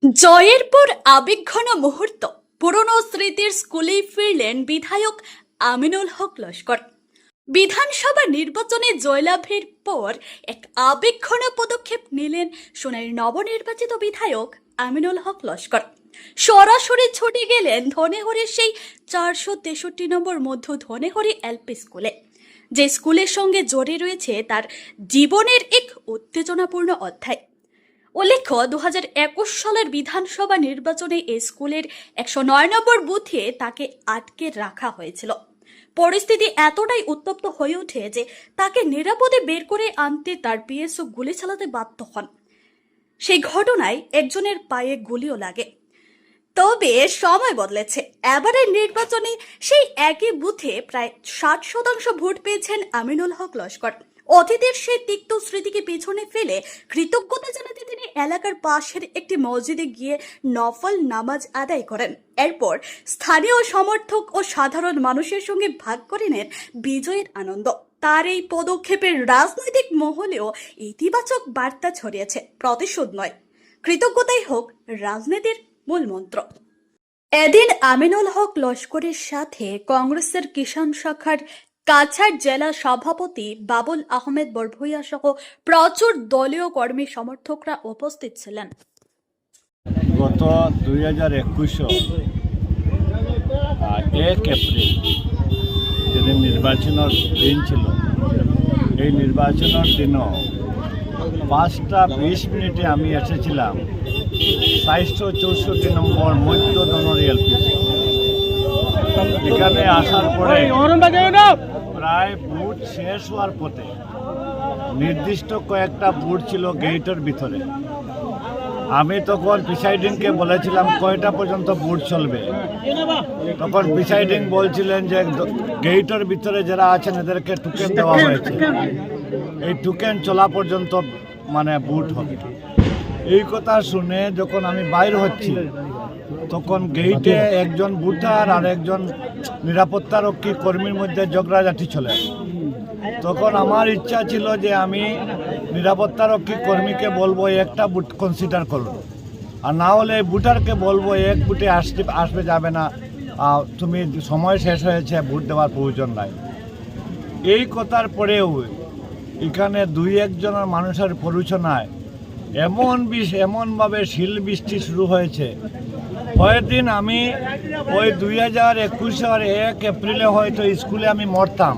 জয়ের পর আবেগঘন মুহূর্ত, পুরনো স্মৃতির স্কুলেই ফিরলেন বিধায়ক আমিনুল হক লস্কর। বিধানসভা নির্বাচনে জয়লাভের পর এক আবেগঘন পদক্ষেপ নিলেন সোনাইর নবনির্বাচিত বিধায়ক আমিনুল হক লস্কর। সরাসরি ছুটে গেলেন ধনেহরির সেই 463 নম্বর মধ্য ধনেহরি এলপি স্কুলে, যে স্কুলের সঙ্গে জড়িয়ে রয়েছে তার জীবনের এক উত্তেজনাপূর্ণ অধ্যায়। উল্লেখ্য, 2021 সালের বিধানসভা নির্বাচনে এই স্কুলের 109 নম্বর বুথে তাকে আটকে রাখা হয়েছিল। পরিস্থিতি এতটাই উত্তপ্ত হয়ে ওঠে যে তাকে নিরাপদে বের করে আনতে তার পিএসও গুলি চালাতে বাধ্য হন। সেই ঘটনায় একজনের পায়ে গুলিও লাগে। তবে সময় বদলেছে। এবারের নির্বাচনে সেই একই বুথে প্রায় 60% ভোট পেয়েছেন আমিনুল হক লস্কর। অতীতের সেই তিক্ত স্মৃতিকে পেছনে ফেলে কৃতজ্ঞতা জানাতে তিনি এলাকার পাশের একটি মসজিদে গিয়ে নফল নামাজ আদায় করেন। এরপর স্থানীয় সমর্থক ও সাধারণ মানুষের সঙ্গে ভাগ করে নেন বিজয়ের আনন্দ। তার এই পদক্ষেপের রাজনৈতিক মহলেও ইতিবাচক বার্তা ছড়িয়েছে। প্রতিশোধ নয়, কৃতজ্ঞতাই হোক রাজনীতির মূল মন্ত্র। এদিন আমিনুল হক লস্করের সাথে কংগ্রেসের কিষাণ শাখার কাছাড় জেলা সভাপতি বাবুল আহমেদ বরভুইয়া সহ প্রচুর দলীয় কর্মী সমর্থকরা উপস্থিত ছিলেন। গত 2021 1 এপ্রিল যেদিন নির্বাচনের দিন ছিল, এই নির্বাচনের দিনও 5টা 20 মিনিটে আমি এসেছিলাম 464 নম্বর মধ্য ধনেহরি এলপি। এখানে আসার পরে প্রায় বুথ শেষ হওয়ার পথে নির্দিষ্ট কয়েকটা বুথ ছিল গেটের ভিতরে। আমি তখন প্রিসাইডিংকে বলেছিলাম কয়টা পর্যন্ত বুথ চলবে। তখন প্রিসাইডিং বলছিলেন যে গেটের ভিতরে যারা আছেন এদেরকে টোকেন দেওয়া হয়েছে, এই টোকেন চলা পর্যন্ত বুথ হবে। এই কথা শুনে যখন আমি বাইর হচ্ছি, তখন গেইটে একজন বুথার আর একজন নিরাপত্তারক্ষী কর্মীর মধ্যে ঝগড়াঝাটি চলে। তখন আমার ইচ্ছা ছিল যে আমি নিরাপত্তারক্ষী কর্মীকে বলবো একটা বুথ কনসিডার করুন, আর না হলে বুথারকে বলবো এক বুথে আসবে যাবে না, তুমি সময় শেষ হয়েছে, ভোট দেওয়ার প্রয়োজন নাই। এই কথার পরেও এখানে 2-1 জনের মানুষের প্ররোচনায় এমনভাবে শিল বৃষ্টি শুরু হয়েছে। কয়েকদিন আমি ওই 2021 1 এপ্রিলে হয়তো স্কুলে আমি মরতাম।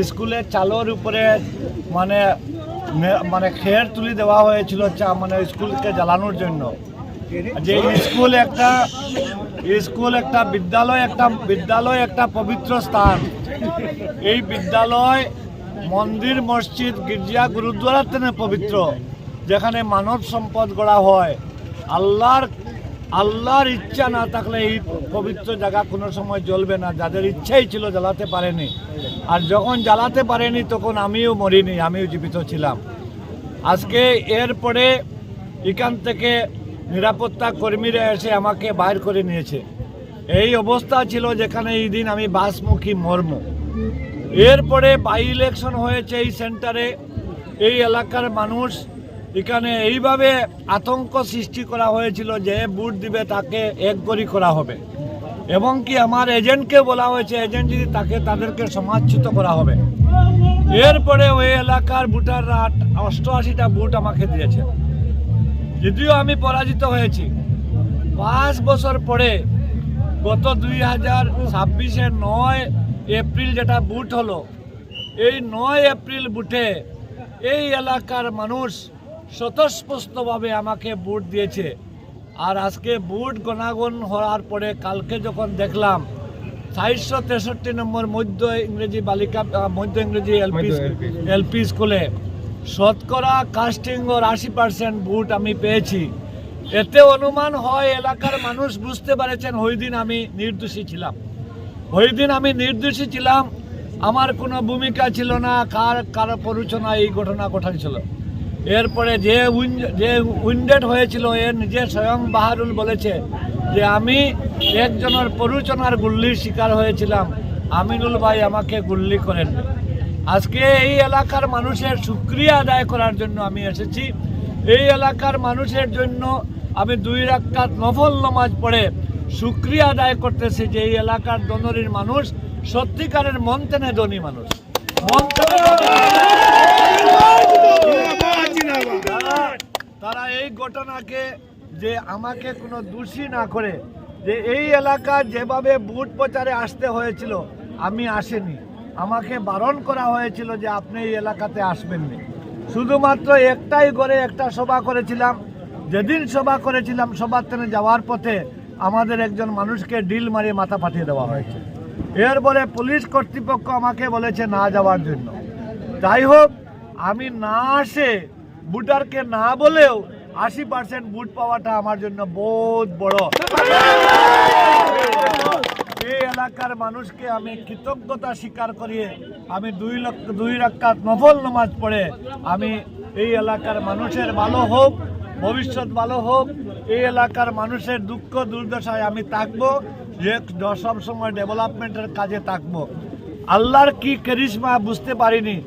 স্কুলের চালের উপরে খের তুলে দেওয়া হয়েছিল স্কুলকে জ্বালানোর জন্য। যে স্কুল একটা বিদ্যালয় একটা পবিত্র স্থান। এই বিদ্যালয় মন্দির, মসজিদ, গির্জা, গুরুদ্বারার থেকে পবিত্র, যেখানে মানব সম্পদ গড়া হয়। আল্লাহর ইচ্ছা না থাকলে এই পবিত্র জায়গা কোনো সময় জ্বলবে না। যাদের ইচ্ছাই ছিল জ্বালাতে পারেনি, আর যখন জ্বালাতে পারেনি তখন আমিও মরিনি, আমিও জীবিত ছিলাম। আজকে এরপরে এখান থেকে নিরাপত্তা কর্মীরা এসে আমাকে বাইর করে নিয়েছে। এই অবস্থা ছিল যেখানে এই দিন আমি বাসমুখী মর্ম। এরপরে বাই ইলেকশন হয়েছে এই সেন্টারে। এই এলাকার মানুষ এখানে এইভাবে আতঙ্ক সৃষ্টি করা হয়েছিল যে ভোট দিবে তাকে একগরি করা হবে, এবং কি আমার এজেন্টকে বলা হয়েছে এজেন্ট যদি তাকে তাদেরকে সমাজচ্যুত করা হবে। এরপরে ওই এলাকার ভোটাররা 88টা ভোট আমাকে দিয়েছে, যদিও আমি পরাজিত হয়েছি। 5 বছর পরে গত 2026-এর 9 এপ্রিল যেটা ভোট হলো, এই 9 এপ্রিল ভোটে এই এলাকার মানুষ স্বতঃস্ফূর্তভাবে আমাকে ভোট দিয়েছে। আর আজকে ভোট গণাগণ হওয়ার পরে কালকে যখন দেখলাম 463 নম্বর মধ্য ইংরেজি এলপি স্কুলে শতকরা কাস্টিং ওর 80% ভোট আমি পেয়েছি। এতে অনুমান হয় এলাকার মানুষ বুঝতে পেরেছেন ওই দিন আমি নির্দোষী ছিলাম। আমার কোনো ভূমিকা ছিল না, কারো প্ররোচনা এই ঘটনা ঘটেছিল। এরপরে যে উইন্ডেড হয়েছিল এর নিজে স্বয়ং বাহারুল বলেছে যে আমি একজনের প্ররোচনার গুল্লির শিকার হয়েছিলাম, আমিনুল ভাই আমাকে গুল্লি করেন। আজকে এই এলাকার মানুষের শুকরিয়া আদায় করার জন্য আমি এসেছি। এই এলাকার মানুষের জন্য আমি 2 রাকাত নফল নামাজ পড়ে শুকরিয়া আদায় করতেছি যে এই এলাকার দনরির মানুষ সত্যিকারের মন থেকে ধনী মানুষ। মন থেকে তারা এই ঘটনাকে যে আমাকে কোনো দোষী না করে, যে এই এলাকা যেভাবে ভোট প্রচারে আসতে হয়েছিল আমি আসেনি, আমাকে বারণ করা হয়েছিল যে আপনি এই এলাকাতে আসবেন না। শুধুমাত্র একটাই ঘরে একটা সভা করেছিলাম। যেদিন সভা করেছিলাম সভার থেকে যাওয়ার পথে আমাদের একজন মানুষকে ডিল মারিয়ে মাথা ফাটিয়ে দেওয়া হয়েছে। এরপরে পুলিশ কর্তৃপক্ষ আমাকে বলেছে না যাওয়ার জন্য। যাই হোক, আমি না আসে ভোটারকে না বলেও 80% ভোট পাওয়াটা আমার জন্য বহুত বড়। এই এলাকার মানুষকে আমি কৃতজ্ঞতা স্বীকার করিয়ে আমি 2 রাকাত নফল নামাজ পড়ে আমি এই এলাকার মানুষের ভালো হোক, ভবিষ্যৎ ভালো হোক, এই এলাকার মানুষের দুঃখ দুর্দশায় আমি থাকবো, যে সবসময় ডেভেলপমেন্টের কাজে থাকবো। আল্লাহর কি কারিশমা বুঝতে পারিনি।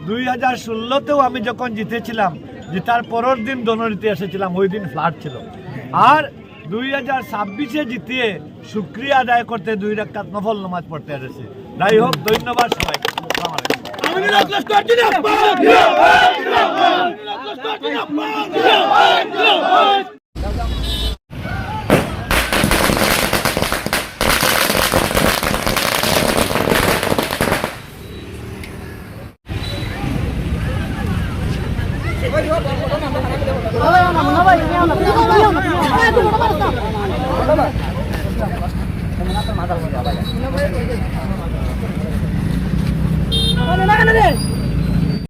2016তেও আমি যখন জিতেছিলাম, জেতার পরের দিন দনরিতে এসেছিলাম, ওই দিন ফ্লাড ছিল। আর 2026-এ জিতিয়ে শুকরিয়া আদায় করতে 2 রাকাত নফল নামাজ পড়তে এসেছি। যাই হোক, ধন্যবাদ সবাইকে। আসসালামু আলাইকুম। Mana